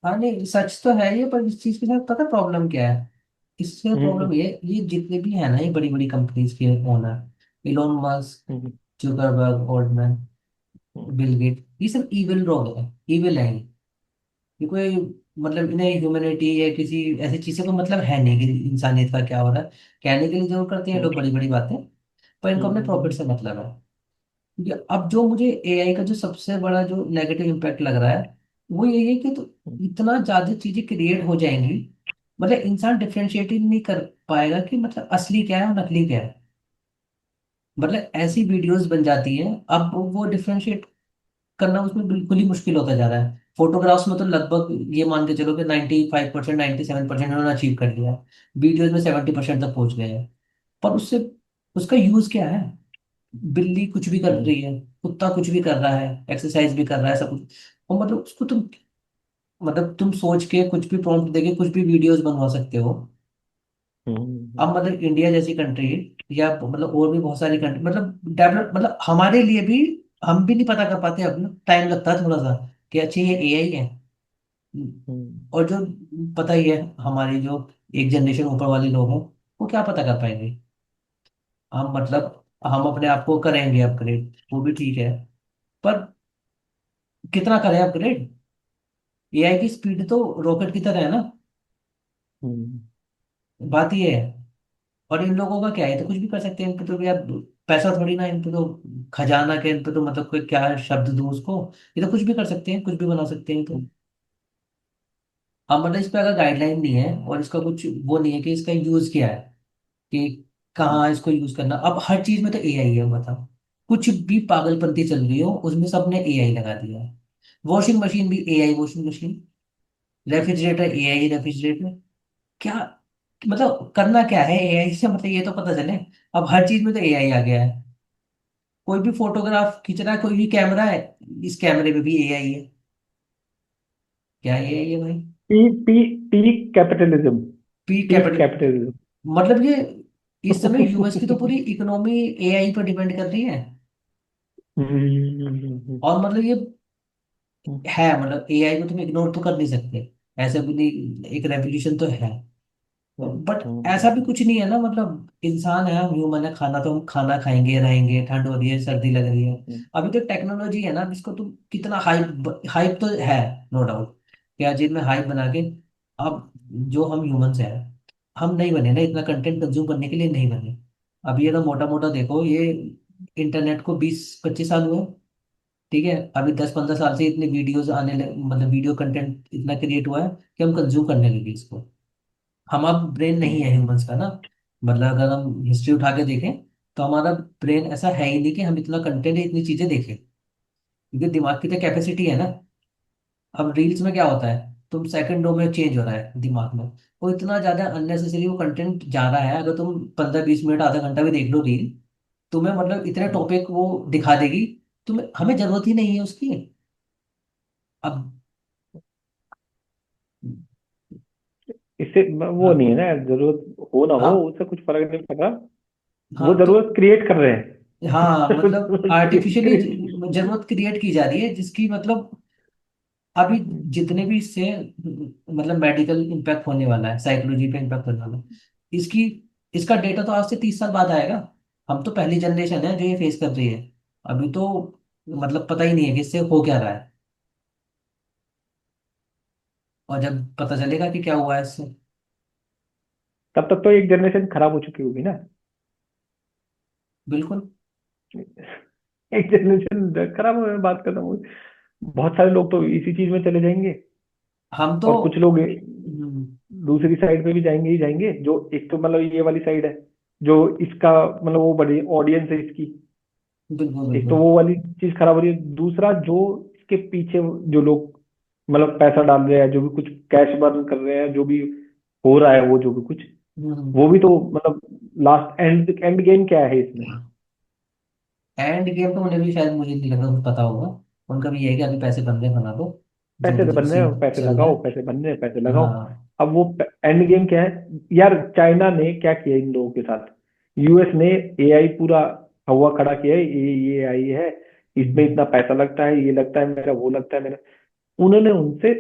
हाँ नहीं, सच तो है ये, पर इस चीज के साथ पता प्रॉब्लम क्या है? इससे हम्म। प्रॉब्लम ये जितने भी है ना ये बड़ी बड़ी कंपनीज के ओनर, इलोन मस्क, हम्म। जुकरबर्ग, ओल्डमैन, हम्म। बिल गेट, ये सब इविल लोग हैं, इविल हैं ये कोई मतलब इन्हें ह्यूमैनिटी या किसी ऐसी चीज से कोई मतलब है नहीं कि इंसानियत का क्या हो रहा है। कहने के लिए जरूर करते हैं लोग हम्म। बड़ी बड़ी बातें, पर इनको अपने प्रॉफिट हम्म। से मतलब है। क्योंकि अब जो मुझे एआई का जो सबसे बड़ा जो नेगेटिव इम्पैक्ट लग रहा है वो यही है कि तो इतना ज्यादा चीजें क्रिएट हो जाएंगी, मतलब इंसान डिफ्रेंशिएट ही नहीं कर पाएगा कि मतलब असली क्या है और नकली क्या है। मतलब ऐसी वीडियोस बन जाती है अब वो डिफ्रेंशिएट करना उसमें बिल्कुल ही मुश्किल होता जा रहा है। फोटोग्राफ्स में तो लगभग ये मान के चलो कि 95%, 97% उन्होंने अचीव कर लिया है। वीडियोज में 70% तक पहुंच गए हैं। पर उससे उसका यूज क्या है? बिल्ली कुछ भी कर हम्म रही है, कुत्ता कुछ भी कर रहा है, एक्सरसाइज भी कर रहा है, सब कुछ। और मतलब उसको तुम, मतलब तुम सोच के कुछ भी प्रॉम्प्ट देके कुछ भी वीडियोस बनवा सकते हो। हम्म अब मतलब इंडिया जैसी कंट्री, या मतलब और भी बहुत सारी कंट्री, मतलब डेवलप, मतलब हमारे लिए भी, हम भी नहीं पता कर पाते, अब ना टाइम लगता है थोड़ा सा कि अच्छा ये एआई है। हम्म और जो, पता ही है, हमारी जो एक जनरेशन ऊपर वाले लोग हैं, वो क्या पता कर पाएंगे। हम मतलब हम अपने आप को करेंगे अपग्रेड, वो भी ठीक है, पर कितना करें अपग्रेड? एआई की स्पीड तो रॉकेट की तरह है ना। हम्म बात ये है। और इन लोगों का क्या है, तो कुछ भी कर सकते हैं, इन पे तो यार पैसा थोड़ी ना, इन पे तो खजाना के, इन पे तो मतलब कोई क्या शब्द दूं उसको, ये तो कुछ भी कर सकते हैं, कुछ भी बना सकते हैं। तो हम्म अब मतलब इस पे अगर गाइडलाइन नहीं है और इसका कुछ वो नहीं है कि इसका यूज क्या है, कि कहाँ इसको यूज करना। अब हर चीज में तो एआई है, बताओ। कुछ भी पागलपंती चल रही हो उसमें सबने एआई लगा दिया है। वॉशिंग मशीन भी AI washing machine, refrigerator AI refrigerator. क्या मतलब करना क्या है एआई से, मतलब ये तो पता चले। अब हर चीज में तो एआई आ गया है। कोई भी फोटोग्राफ खींच रहा है, कोई भी कैमरा है, इस कैमरे में भी एआई है। क्या एआई है भाई? P P P capitalism. P P capital, capitalism. मतलब ये इस समय यूएस की तो पूरी इकोनॉमी एआई पर डिपेंड कर रही है। हम्म और मतलब ये है, मतलब एआई को तुम इग्नोर तो कर नहीं सकते, ऐसा भी नहीं, एक रेवोल्यूशन तो है। बट ऐसा भी कुछ नहीं है ना, मतलब इंसान है, हम ह्यूमन है, खाना तो हम खाना खाएंगे, रहेंगे, ठंड हो रही है, सर्दी लग रही है। अभी तो टेक्नोलॉजी है ना, जिसको तुम कितना हाइप, हाइप तो है, नो डाउट, क्या चीज में हाइप बना के। अब जो हम ह्यूमंस हैं, हम नहीं बने ना इतना कंटेंट कंज्यूम करने के लिए, नहीं बने। अभी ये तो मोटा मोटा देखो, ये इंटरनेट को 20-25 साल हुए, ठीक है, अभी 10-15 साल से इतने वीडियोस आने लगे, मतलब वीडियो कंटेंट इतना क्रिएट हुआ है कि हम कंज्यूम करने लगे इसको। हमारा ब्रेन नहीं है ह्यूमंस का ना, मतलब अगर हम हिस्ट्री उठा के देखें, तो हमारा ब्रेन ऐसा है ही नहीं कि हम इतना कंटेंट, इतनी चीजें देखें, क्योंकि दिमाग की तो कैपेसिटी है ना। अब रील्स में क्या होता है, तुम सेकंडों में चेंज हो रहा है दिमाग में, वो इतना ज्यादा अननेसेसरी वो कंटेंट जा रहा है। अगर तुम 15-20 मिनट, आधा घंटा भी देख लो रील, तुम्हें मतलब इतने टॉपिक वो दिखा देगी, तुम्हें, हमें जरूरत ही नहीं है उसकी। अब इससे वो नहीं हाँ, है ना, जरूरत हो ना हो हाँ, उससे कुछ फर्क नहीं पड़ रहा। वो हाँ, तो जरूरत क्रिएट कर रहे हैं। हाँ, मतलब आर्टिफिशियली Create- जरूरत क्रिएट की जा रही है, जिसकी मतलब अभी जितने भी इससे मतलब मेडिकल इम्पैक्ट होने वाला है, साइकोलॉजी पे इम्पैक्ट होने वाला है, इसकी इसका डेटा तो आज से 30 साल बाद आएगा। हम तो पहली जनरेशन है जो ये फेस कर रही है। अभी तो मतलब पता ही नहीं है कि इससे हो क्या रहा है, और जब पता चलेगा कि क्या हुआ है इससे। तब तक तो एक जनरेशन खराब हो चुकी होगी ना। बिल्कुल। एक जनरेशन खराब हो, बात खत्म हो। बहुत सारे लोग तो इसी चीज में चले जाएंगे। हम तो और कुछ लोग हम्म, दूसरी साइड पे भी जाएंगे ही जाएंगे, जो एक तो मतलब ये वाली साइड है, जो इसका मतलब वो बड़ी ऑडियंस है इसकी। बिल्कुल, एक तो बिल्कुल। वो वाली चीज खराब हो रही है, दूसरा जो इसके पीछे जो लोग मतलब पैसा डाल रहे हैं, जो भी कुछ कैश बर्न कर रहे हैं, जो भी हो रहा है, वो जो भी कुछ, वो भी तो मतलब लास्ट एंड एंड गेम क्या है इसमें। एंड गेम तो उन्हें भी शायद, मुझे नहीं लग रहा कुछ पता होगा। उनका भी ये है कि अभी पैसे बन रहे हैं, बना दो, जो पैसे भी तो बन रहे सीन हैं, पैसे चल रहा लगाओ, है। पैसे बन रहे हैं, पैसे लगाओ। हाँ। अब वो एंड गेम क्या है यार? चाइना ने क्या किया इन लोगों के साथ? यूएस ने एआई पूरा हवा खड़ा किया है, ये एआई है, इसमें हम्म, इतना पैसा लगता है, ये लगता है मेरा, वो लगता है मेरा। उन्होंने उनसे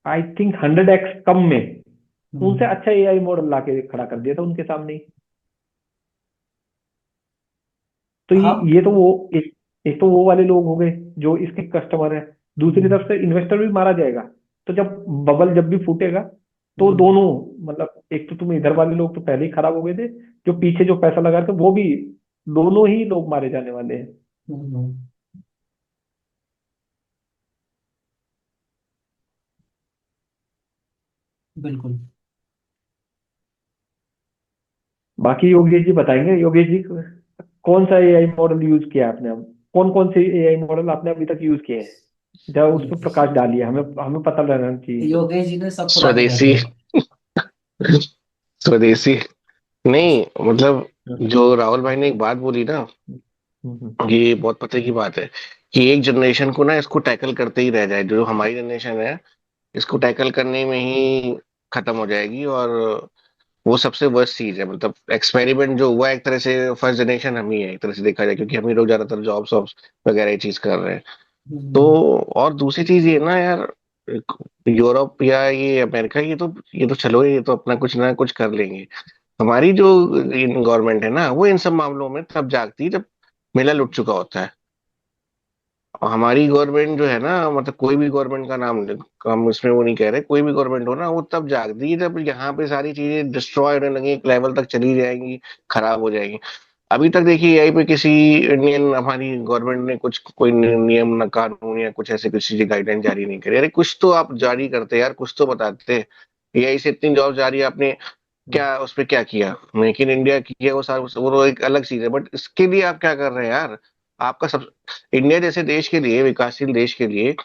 आई थिंक 100x कम में उनसे हम्म, अच्छा एआई मॉडल लाके खड़ा कर दिया था उनके सामने ही। तो हाँ। ये तो वो एक तो वो वाले लोग हो गए जो इसके कस्टमर है। दूसरी हम्म, तरफ से इन्वेस्टर भी मारा जाएगा। तो जब बबल जब भी फूटेगा, तो हम्म, दोनों मतलब एक तो तुम इधर वाले लोग तो पहले ही खराब हो गए थे, जो पीछे जो पैसा लगा रहे थे वो भी, दोनों ही लोग मारे जाने वाले हैं। हम्म, बिल्कुल। बाकी योगेश जी बताएंगे। योगेश जी कौन सा एआई मॉडल यूज किया आपने? अब कौन कौन से एआई मॉडल आपने अभी तक यूज किए हैं, जब उस पर प्रकाश डालिए, हमें हमें पता लगना चाहिए। योगेश जी ने सब पुराने कर स्वदेशी। दिए। स्वदेशी। नहीं, मतलब हम्म, जो राहुल भाई ने एक बात बोली ना, हम्म, ये बहुत पते की बात है कि एक जनरेशन को ना इसको टैकल करते ही रह जाए, जो हमारी जनरेशन है इसको टैकल करने में ही खत्म हो जाएगी। और वो सबसे वर्स्ट चीज है, मतलब एक्सपेरिमेंट जो हुआ है, एक तरह से फर्स्ट जनरेशन हम ही है एक तरह से देखा जाए, क्योंकि हम ही लोग ज्यादातर जॉब्स वॉब्स वगैरह ये चीज कर रहे हैं। तो हम्म, और दूसरी चीज ये ना यार, यूरोप या ये अमेरिका, ये तो चलो, ये तो अपना कुछ ना कुछ कर लेंगे। हमारी जो गवर्नमेंट है ना, वो इन सब मामलों में तब जागती है जब मेला लुट चुका होता है। और हमारी गवर्नमेंट जो है ना, मतलब कोई भी गवर्नमेंट का नाम हम इसमें वो नहीं कह रहे, कोई भी गवर्नमेंट हो ना, वो तब जागती है जब यहाँ पे सारी चीजें डिस्ट्रॉय होने लगी, एक लेवल तक चली जाएंगी, खराब हो जाएंगी। अभी तक देखिए यहीं पे किसी इंडियन हमारी गवर्नमेंट ने कुछ कोई नियम न कानून या कुछ ऐसे किसी गाइडलाइन जारी नहीं करी। अरे कुछ तो आप जारी करते यार, कुछ तो बताते। एआई से इतनी जॉब जारी है, आपने हम्म, क्या उस पे क्या किया? मेक इन इंडिया किया, वो सारा वो तो एक अलग चीज है, बट इसके लिए आप क्या कर रहे हैं यार? आपका सब इंडिया जैसे देश के लिए, विकासशील देश के लिए,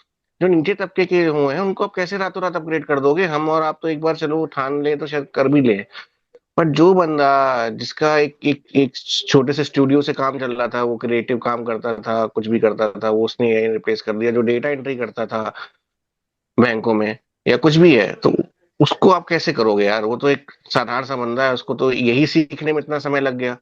जो नीचे तबके के हुए हैं उनको आप कैसे रातों रात अपग्रेड कर दोगे? हम और आप तो एक बार चलो ठान ले तो शायद कर भी ले, पर जो बंदा जिसका एक छोटे से स्टूडियो से काम चल रहा था, वो क्रिएटिव काम करता था, कुछ भी करता था, वो उसने एआई रिप्लेस कर दिया। जो डेटा एंट्री करता था बैंकों में या कुछ भी है, तो उसको आप कैसे करोगे यार? वो तो एक साधारण सा बंदा है, उसको तो यही सीखने में इतना समय लग गया।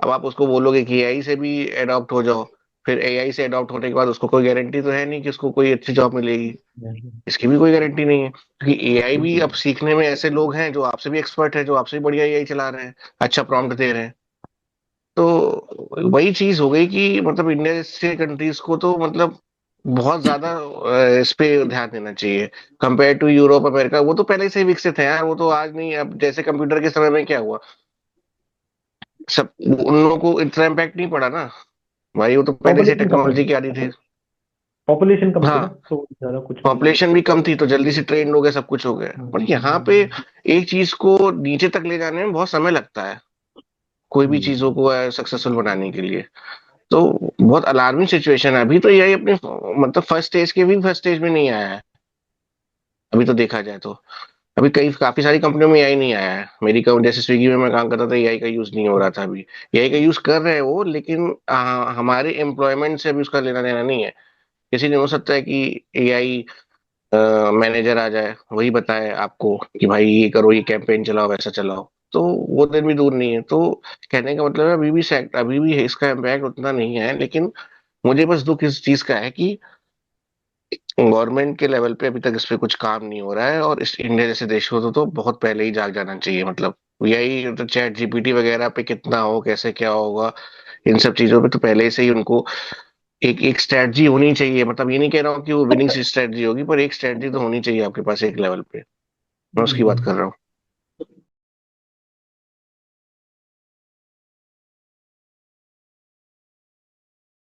अब आप उसको बोलोगे कि एआई से भी अडॉप्ट हो जाओ, फिर एआई से अडॉप्ट होने के बाद उसको कोई गारंटी तो है नहीं कि उसको कोई अच्छी जॉब मिलेगी। हम्म, इसकी भी कोई गारंटी नहीं है, क्योंकि एआई भी अब सीखने में ऐसे लोग हैं जो आपसे भी एक्सपर्ट है, जो आपसे भी बढ़िया एआई चला रहे हैं, अच्छा प्रॉम्प्ट दे रहे हैं। तो वही चीज हो गई कि मतलब इंडिया जैसे कंट्रीज को तो मतलब बहुत ज्यादा इस पे ध्यान देना चाहिए, कंपेयर टू यूरोप अमेरिका। वो तो पहले से ही विकसित है यार, वो तो आज नहीं, अब जैसे कंप्यूटर के समय में क्या हुआ, सब उन लोगों को इतना इम्पैक्ट नहीं पड़ा ना भाई, वो तो पहले से पॉपुलेशन कम थी, टेक्नोलॉजी के आदी थे। पॉपुलेशन कम थी ना, हाँ, तो ज्यादा कुछ भी नहीं। पॉपुलेशन भी कम थी तो जल्दी से ट्रेंड हो गए, सब कुछ हो गया। पर यहाँ पे हम्म, एक चीज को नीचे तक ले जाने में बहुत समय लगता है, कोई भी हम्म, चीजों को सक्सेसफुल बनाने के लिए। तो बहुत अलार्मिंग सिचुएशन है अभी, तो यही अपने मतलब फर्स्ट स्टेज में नहीं आया है अभी तो देखा जाए तो। अभी कई काफी सारी कंपनियों में एआई नहीं आया है। मेरी कंपनी जैसे स्विगी में मैं काम करता था, एआई का यूज नहीं हो रहा था अभी। एआई का यूज कर रहे हैं वो, लेकिन हमारे एम्प्लॉयमेंट से अभी उसका लेना देना नहीं है। किसी दिन हो सकता है कि एआई मैनेजर आ जाए, वही बताए आपको कि भाई ये करो, ये कैंपेन चलाओ, वैसा चलाओ। तो वो दिन भी दूर नहीं है। तो कहने का मतलब है, अभी भी इसका इम्पैक्ट उतना नहीं है, लेकिन मुझे बस दुख इस चीज का है कि गवर्नमेंट के लेवल पे अभी तक इस पे कुछ काम नहीं हो रहा है। और इस इंडिया जैसे देश को तो बहुत पहले ही जाग जाना चाहिए। मतलब यही तो चैट जीपीटी वगैरह पे कितना हो, कैसे क्या होगा, इन सब चीजों पे तो पहले से ही उनको एक एक स्ट्रेटजी होनी चाहिए। मतलब ये नहीं कह रहा हूँ कि वो विनिंग स्ट्रेटजी होगी, पर एक स्ट्रेटजी तो होनी चाहिए आपके पास एक लेवल पे। मैं उसकी बात बिल्कुल। कर रहा हूँ।